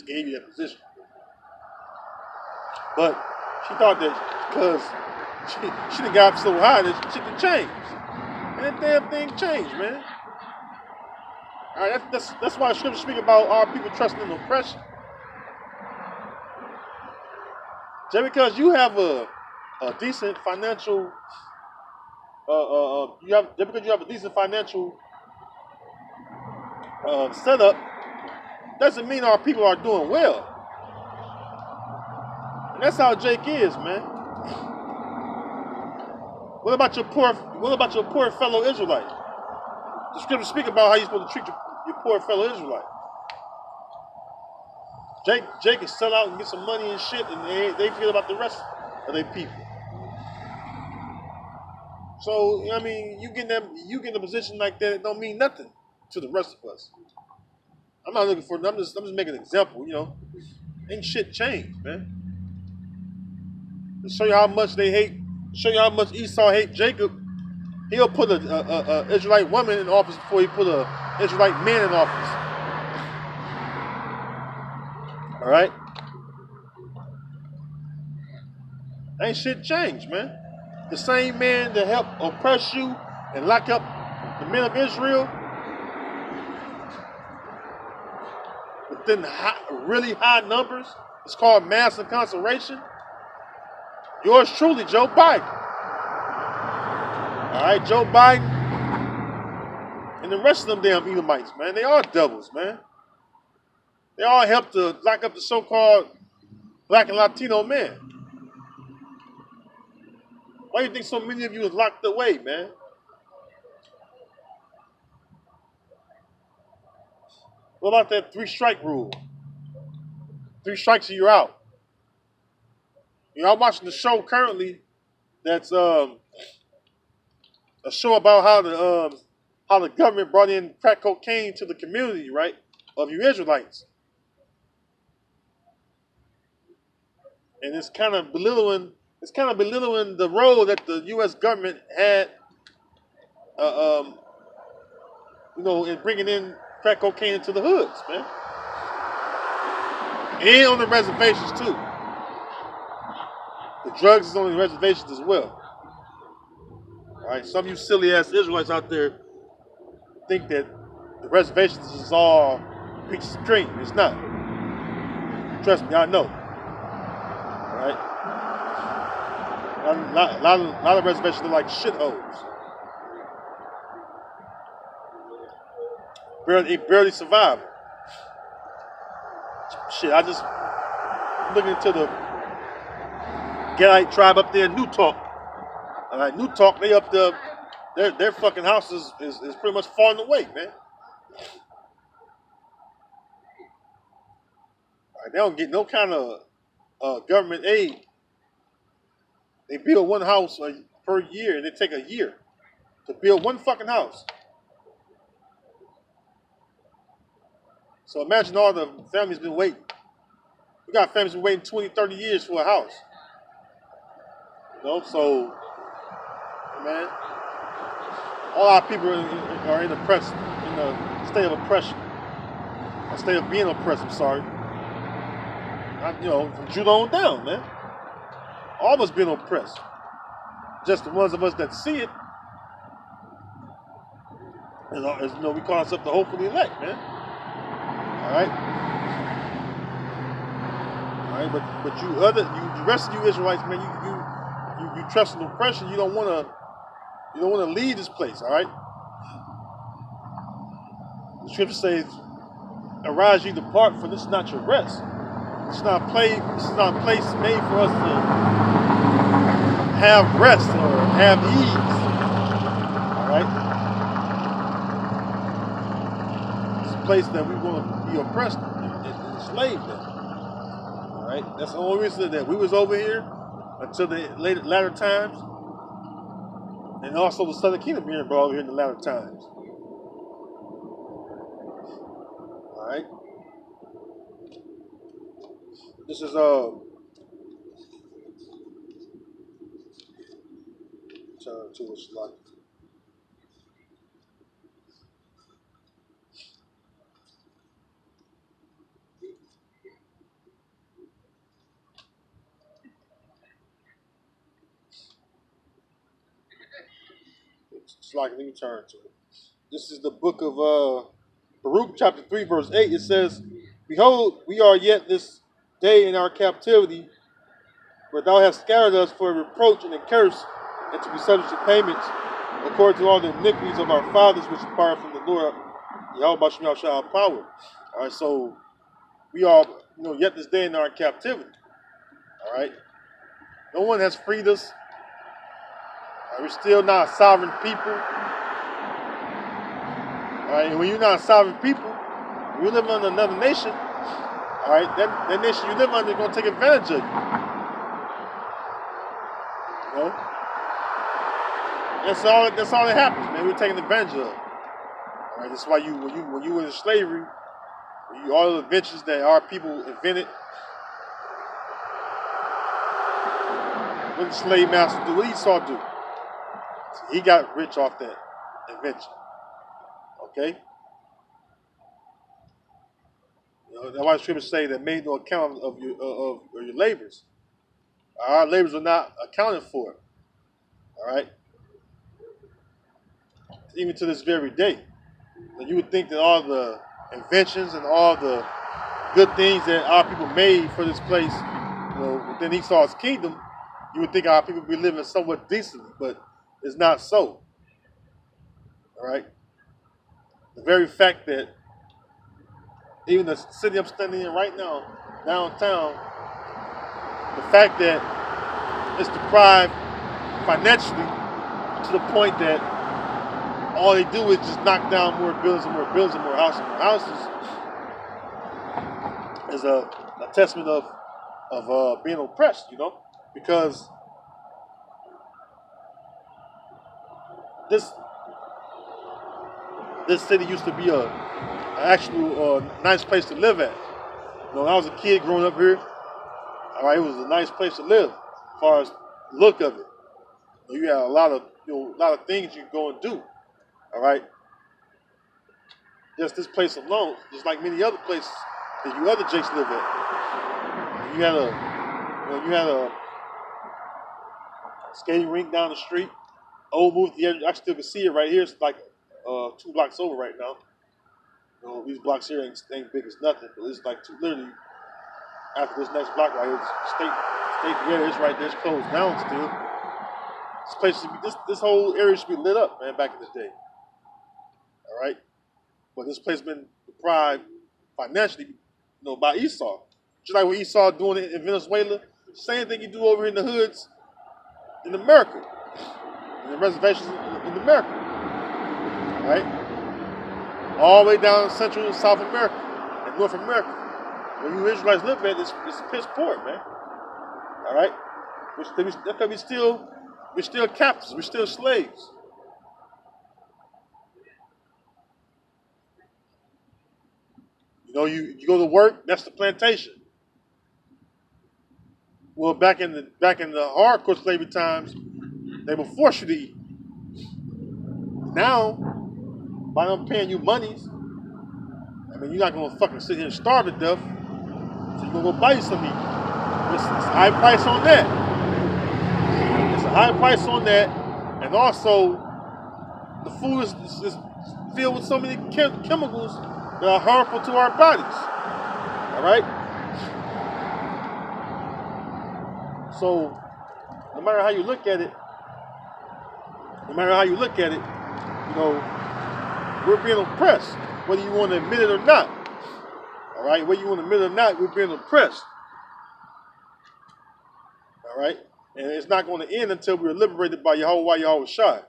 gave you that position. But she thought that because she done got up so high that shit could change. And that damn thing changed, man. All right, that's why scripture speak about our people trusting in oppression. Just because you have a decent financial you have just because you have a decent financial setup doesn't mean our people are doing well. And that's how Jake is, man. What about your poor fellow Israelite? The scriptures speak about how you're supposed to treat your poor fellow Israelite. Jake can sell out and get some money and shit, and they feel about the rest of their people. So I mean, you get in a position like that, it don't mean nothing to the rest of us. I'm not looking for. I'm just making an example. Ain't shit changed, man. To show you how much they hate. Show you how much Esau hate Jacob. He'll put a Israelite woman in office before he put a Israelite man in office. All right, ain't shit changed, man. The same man that helped oppress you and lock up the men of Israel within really high numbers. It's called mass incarceration. Yours truly, Joe Biden. All right, Joe Biden and the rest of them damn Edomites, man. They are devils, man. They all helped to lock up the so-called black and Latino men. Why do you think so many of you is locked away, man? What about that three-strike rule? Three strikes and you're out. I'm watching the show currently. That's a show about how the government brought in crack cocaine to the community, right, of you Israelites, and it's kind of belittling. It's kind of belittling the role that the U.S. government had, uh, um, in bringing in crack cocaine into the hoods, man, and on the reservations too. The drugs is on the reservations as well. All right, some of you silly ass Israelites out there think that the reservations is all peaches and cream. It's not. Trust me, I know. All right. A lot of reservations are like shitholes. They barely survive. Shit, I just looking into the Gallite tribe up there in New Talk. All right, New Talk, they up there, their fucking house is pretty much falling away, man. All right, they don't get no kind of government aid. They build one house per year, and it take a year to build one fucking house. So imagine all the families been waiting. We got families been waiting 20, 30 years for a house. So, man, all our people are in oppressed, in a state of oppression, a state of being oppressed. I'm sorry. From Judah on down, man. All of us being oppressed. Just the ones of us that see it, as we call ourselves the hopefully elect, man. All right. All right, but the rest of you Israelites, man, you trust in oppression. You don't want to leave this place. All right. The scripture says, "Arise, ye depart, for this is not your rest." It's not a place made for us to have rest or have ease. All right. It's a place that we want to be oppressed and enslaved in. All right. That's the only reason that we was over here until the latter times, and also the Southern Kingdom being brought over here in the latter times. All right. This is turn to a slide. like, let me turn to it. This is the book of Baruch, chapter 3, verse 8. It says, "Behold, we are yet this day in our captivity, but thou hast scattered us for a reproach and a curse, and to be subject to payments, according to all the iniquities of our fathers, which departed from the Lord, Yahweh Shem Shah power." All right, so we are, yet this day in our captivity. All right, no one has freed us. We're still not a sovereign people. All right, and when you're not a sovereign people, you live under another nation. All right, that nation you live under is going to take advantage of you. You know, that's all that happens, man. We're taking advantage of. All right, that's why when you were in slavery, all the inventions that our people invented, what did the slave master do? What did Esau do? He got rich off that invention. Okay? That's why the scriptures say that made no account of your labors. Our labors are not accounted for. All right? Even to this very day. And you would think that all the inventions and all the good things that our people made for this place, within Esau's kingdom, you would think our people would be living somewhat decently, but it's not so. All right? The very fact that even the city I'm standing in right now, downtown, the fact that it's deprived financially to the point that all they do is just knock down more buildings and more buildings and more houses and more houses is a testament of being oppressed, because this city used to be an actual nice place to live at. When I was a kid growing up here, all right, it was a nice place to live as far as the look of it. You had a lot of things you could go and do. All right. Just this place alone, just like many other places that you other jakes live at. You had a skating rink down the street. Old movie theater. I still can see it right here. It's like 2 blocks over right now. These blocks here ain't big as nothing, but it's like literally after this next block right here, state theater. It's right there. It's closed down still. This place should be this whole area should be lit up, man. Back in the day. All right, but this place has been deprived financially, by Esau. Just like what Esau doing in Venezuela, same thing you do over in the hoods in America, in the reservations in America. All right, all the way down in Central and South America and North America, where you Israelites live at, it's piss poor, man. All right, we're still captives, we're still slaves. You go to work, that's the plantation. Well, back in the hardcore slavery times, they would force you to eat. Now, by them paying you monies, you're not gonna fucking sit here and starve to death. So you're gonna go buy you some meat. It's a high price on that. It's a high price on that, and also the food is filled with so many chemicals that are harmful to our bodies. All right? So, no matter how you look at it, we're being oppressed, whether you want to admit it or not. All right? Whether you want to admit it or not, we're being oppressed. All right? And it's not going to end until we're liberated by Yahweh Shai.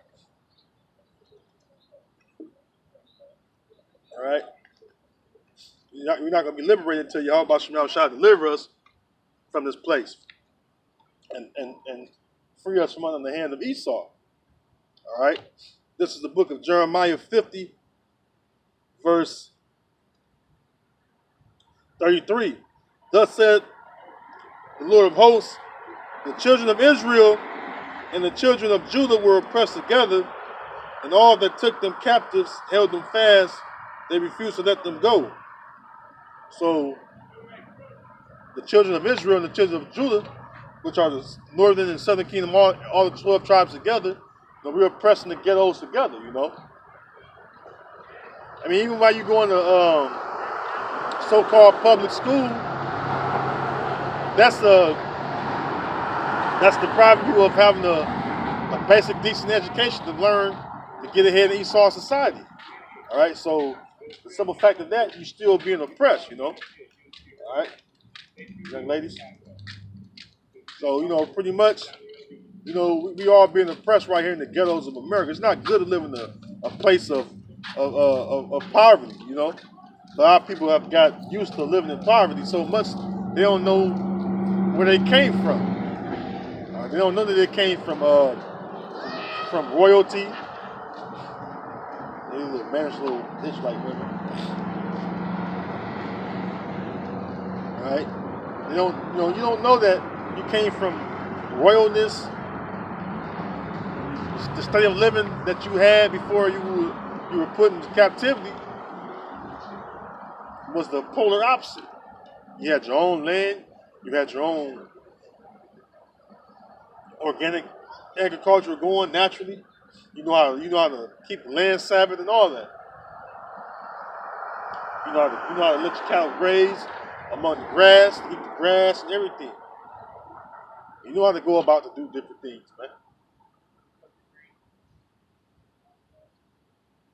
All right? We're not going to be liberated until Yahweh Shai deliver us from this place and free us from under the hand of Esau. All right? This is the book of Jeremiah 50, verse 33. Thus said the Lord of hosts, the children of Israel and the children of Judah were oppressed together, and all that took them captives held them fast. They refused to let them go. So, the children of Israel and the children of Judah, which are the northern and southern kingdom, all the 12 tribes together, we're oppressing the ghettos together, I mean, even while you go into so-called public school, that's the depriving you of having a basic decent education to learn to get ahead in Esau society. All right, so the simple fact of that, you still being oppressed, All right, young ladies. So pretty much, we all being oppressed right here in the ghettos of America. It's not good to live in a place of poverty, A lot of people have got used to living in poverty so much they don't know where they came from. They don't know that they came from royalty. They manage little bitch like women. All right? You don't know that you came from royalness, the state of living that you had before you were put into captivity was the polar opposite. You had your own land, you had your own organic agriculture going naturally. You know how to keep the land Sabbath and all that. You know how to let your cattle graze among the grass, to eat the grass and everything. You know how to go about to do different things, man.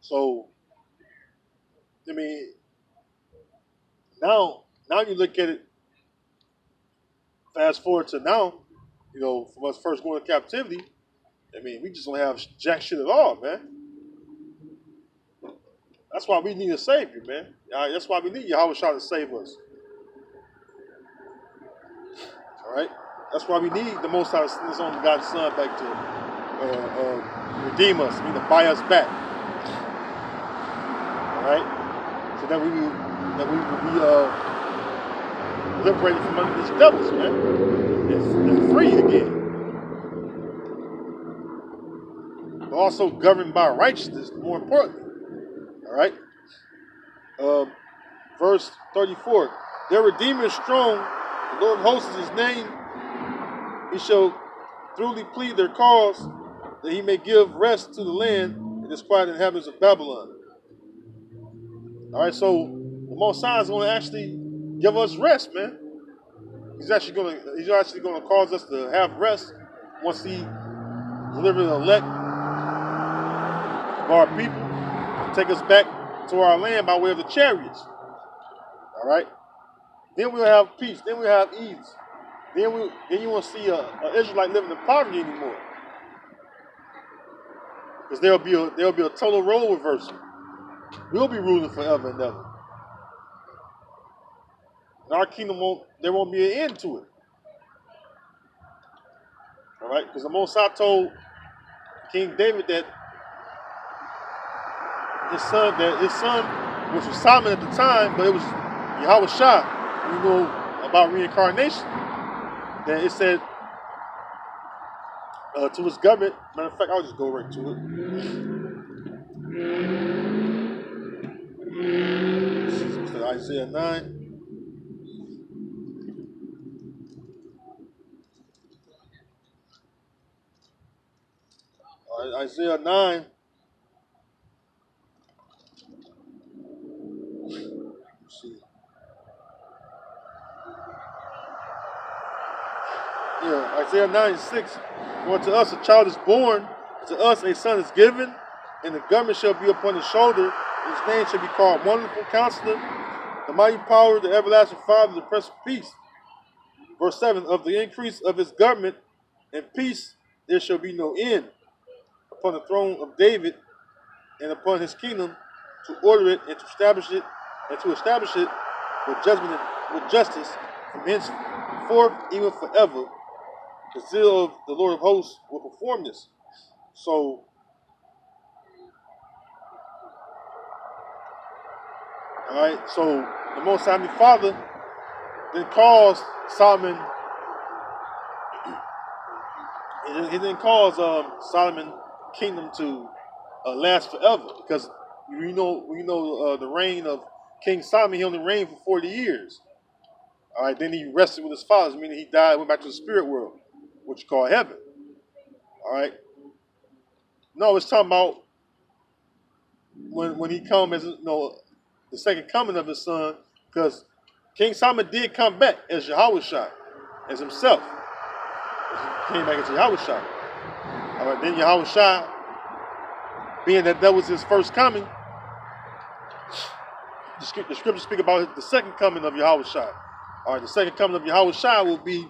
So, I mean, now you look at it. Fast forward to now, from us first going to captivity. I mean, we just don't have jack shit at all, man. That's why we need a savior, man. That's why we need Yahweh Shah to save us. All right. That's why we need the Most High to send His only God's Son back to redeem us, to buy us back. All right. So that we will be liberated from under these devils, man, and free again. But also governed by righteousness, more importantly. All right. Verse 34. Their Redeemer is strong. The Lord of hosts is His name. He shall truly plead their cause, that He may give rest to the land and disquiet inhabitants of Babylon. All right, so the Most High is going to actually give us rest, man. He's actually going to cause us to have rest once He delivers the elect of our people, take us back to our land by way of the chariots. All right. Then we'll have peace. Then we'll have ease. Then you won't see an Israelite living in poverty anymore, because there'll be a total role reversal. We'll be ruling forever and ever. And our kingdom there won't be an end to it. All right, because the Most High told King David that his son, which was Solomon at the time, but it was Yahweh Shah, we know about reincarnation, that it said to his government. Matter of fact, I'll just go right to it. This is Isaiah 9. Isaiah 9. Let's see. Yeah, Isaiah 9:6. For to us a child is born, to us a son is given, and the government shall be upon his shoulder. And his name shall be called Wonderful Counselor, the Mighty Power, the Everlasting Father, the Prince of Peace. Verse 7. Of the increase of his government and peace there shall be no end, upon the throne of David and upon his kingdom, to order it and to establish it with judgment and with justice from henceforth even forever. The zeal of the Lord of hosts will perform this. So, all right. So the Most High Father then calls Solomon. He didn't cause Solomon kingdom to last forever, because we know the reign of King Solomon. He only reigned for 40 years. All right. Then he rested with his fathers, meaning he died, went back to the spirit world, which you call heaven. All right. No, it's talking about when he come as the second coming of his son, because King Solomon did come back as Yahushua, as himself. He came back as Yahushua. All right, then Yahushua, being that was his first coming, the scriptures speak about the second coming of Yahushua. All right, the second coming of Yahushua will be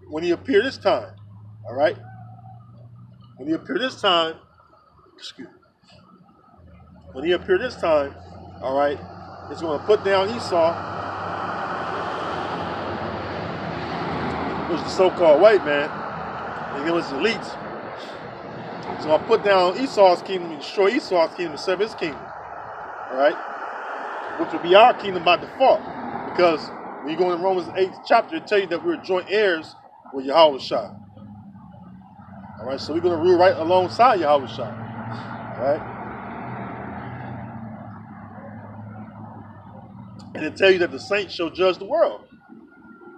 when he appeared this time. All right, when he appeared this time, excuse me, when he appeared this time, all right, it's going to put down Esau, which is the so-called white man, and it was elites. So I put down Esau's kingdom and destroy Esau's kingdom and serve his kingdom. All right? Which will be our kingdom by default. Because when you go in Romans 8th chapter, it tells you that we're joint heirs with Yahushua. All right? So we're going to rule right alongside Yahushua. All right? And it tells you that the saints shall judge the world.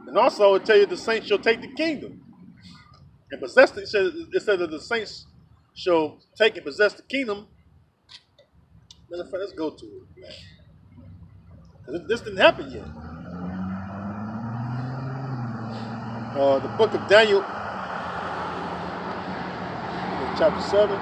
And also it tells you the saints shall take the kingdom. And possess it. It said that the saints shall take and possess the kingdom. Matter of fact, let's go to it, man. This didn't happen yet. The book of Daniel, chapter 7.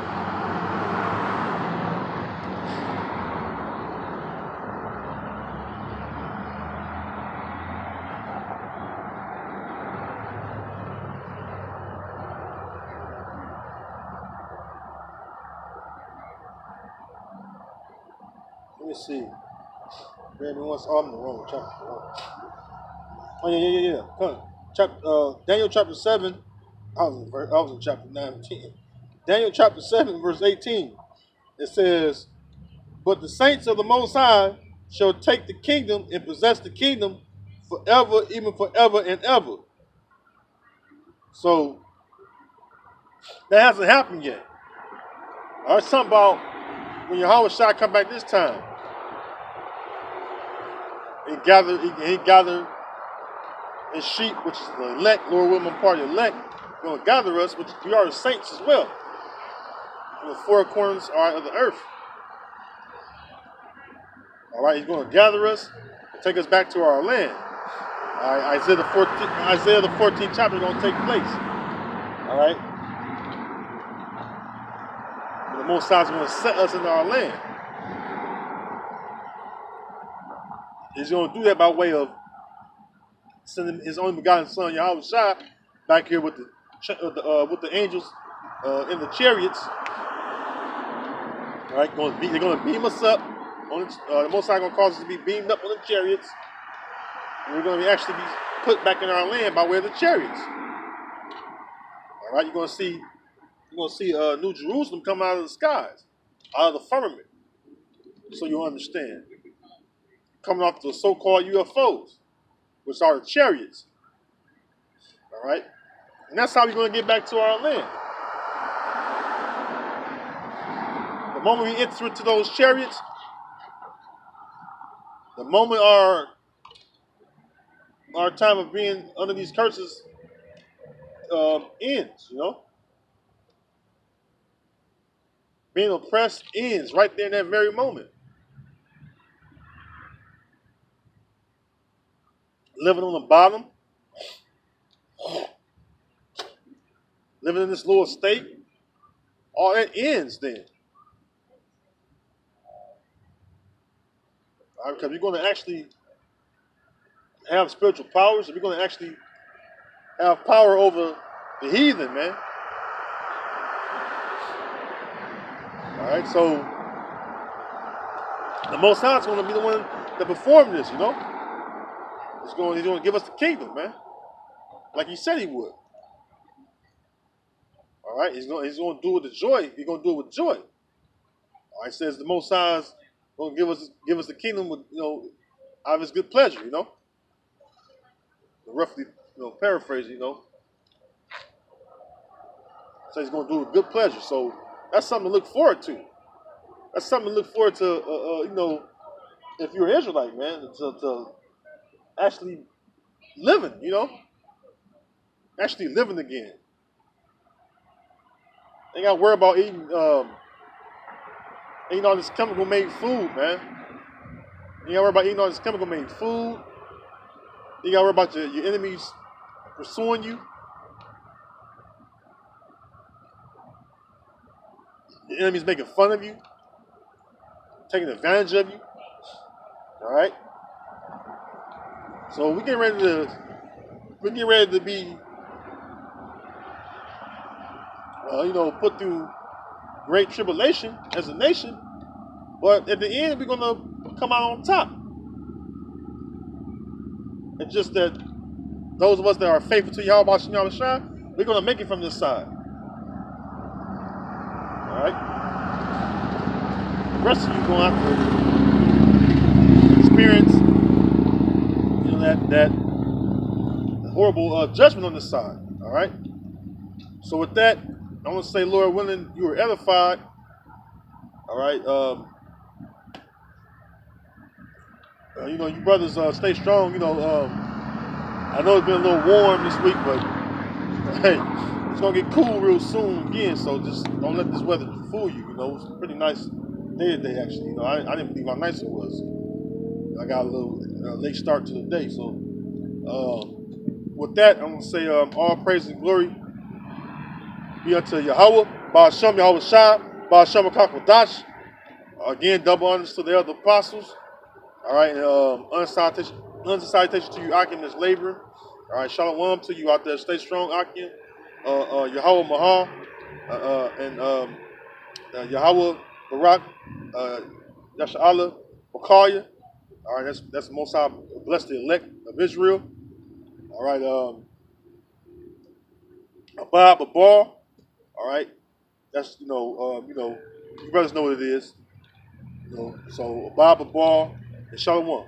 Let me see. Brandon wants I'm in the wrong chapter. Oh yeah. Come on. Daniel chapter 7. I was in chapter 19. Daniel chapter 7, verse 18. It says, "But the saints of the Most High shall take the kingdom and possess the kingdom forever, even forever and ever." So that hasn't happened yet. I heard something about when Yahushua come back this time. He gathered his sheep, which is the elect, Lord William Party elect, going to gather us, which we are the saints as well. From the four corners of the earth. All right, he's going to gather us and take us back to our land. All right, Isaiah the 14th chapter is going to take place. All right. And the Most High is going to set us in our land. He's going to do that by way of sending his only begotten son, Yahushua, back here with the angels in the chariots. All right, they're going to beam us up. The Most High going to cause us to be beamed up on the chariots. And we're going to actually be put back in our land by way of the chariots. All right, you're going to see New Jerusalem come out of the skies, out of the firmament. So you'll understand. Coming off the so-called UFOs, which are the chariots. All right? And that's how we're going to get back to our land. The moment we enter into those chariots, the moment our time of being under these curses ends, Being oppressed ends right there in that very moment. Living on the bottom, living in this lower state, all that ends then. All right, because you're going to actually have spiritual powers, we're going to actually have power over the heathen, man. All right, so the Most High is going to be the one that performed this, He's going to give us the kingdom, man. Like he said he would. All right, he's going to do it with joy. He's going to do it with joy. All right, says the Most High is going to give us the kingdom with out of his good pleasure, Roughly, paraphrasing, So he's going to do it with good pleasure. So that's something to look forward to. That's something to look forward to. If you're an Israelite, man, to actually living, actually living again. Ain't got to worry about eating all this chemical made food, man. You got to worry about eating all this chemical made food. You got to worry about your enemies pursuing you. Your enemies making fun of you, taking advantage of you. All right. So we get ready to be, put through great tribulation as a nation. But at the end, we're gonna come out on top. It's just that those of us that are faithful to Yahweh Shem Shai, we're gonna make it from this side. All right. The rest of you gonna have to experience, that horrible judgment on this side. All right. So with that, I want to say, Lord willing, you were edified. All right. You brothers stay strong. I know it's been a little warm this week, but hey, it's gonna get cool real soon again. So just don't let this weather fool you. It's a pretty nice day today, actually. I didn't believe how nice it was. I got a little late start to the day. So with that, I'm gonna say all praise and glory be unto Yahweh, Baal Shem Yahweh Shai, Baal Shem Kakodash. Again, double honors to the other apostles. All right, and unsalutation to you, Akim, that's laboring. All right, shalom to you out there. Stay strong, Akim. Yahweh Mahal, and Yahweh Barak, Yasha Allah, Bakaya. All right, that's the Most High, bless the elect of Israel. All right, Abab Babar. All right, that's you brothers know what it is. So Abab Babar and Shalom.